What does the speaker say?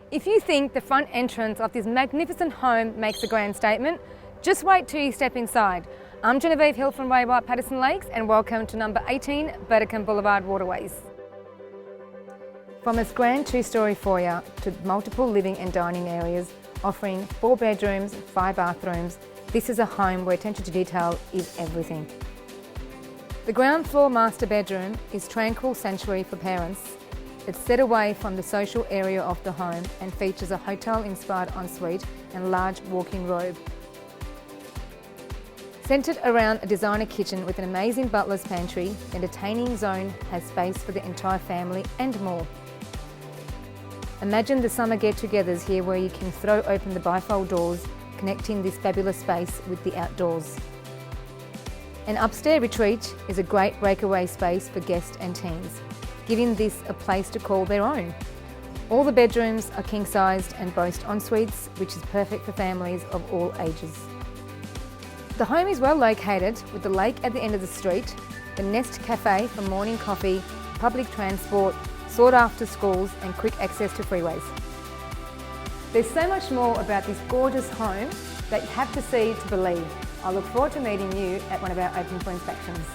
If you think the front entrance of this magnificent home makes a grand statement, just wait till you step inside. I'm Genevieve Hill from Patterson Lakes and welcome to number 18 Burdekin Boulevard, Waterways. From its grand two-storey foyer to multiple living and dining areas, offering 4 bedrooms, 5 bathrooms, this is a home where attention to detail is everything. The ground floor master bedroom is tranquil sanctuary for parents. It's set away from the social area of the home and features a hotel-inspired ensuite and large walk-in robe. Centred around a designer kitchen with an amazing butler's pantry, the entertaining zone has space for the entire family and more. Imagine the summer get-togethers here where you can throw open the bifold doors, connecting this fabulous space with the outdoors. An upstairs retreat is a great breakaway space for guests and teens, giving this a place to call their own. All the bedrooms are king-sized and boast ensuites, which is perfect for families of all ages. The home is well located with the lake at the end of the street, the Nest Cafe for morning coffee, public transport, sought-after schools and quick access to freeways. There's so much more about this gorgeous home that you have to see to believe. I look forward to meeting you at one of our open for inspections.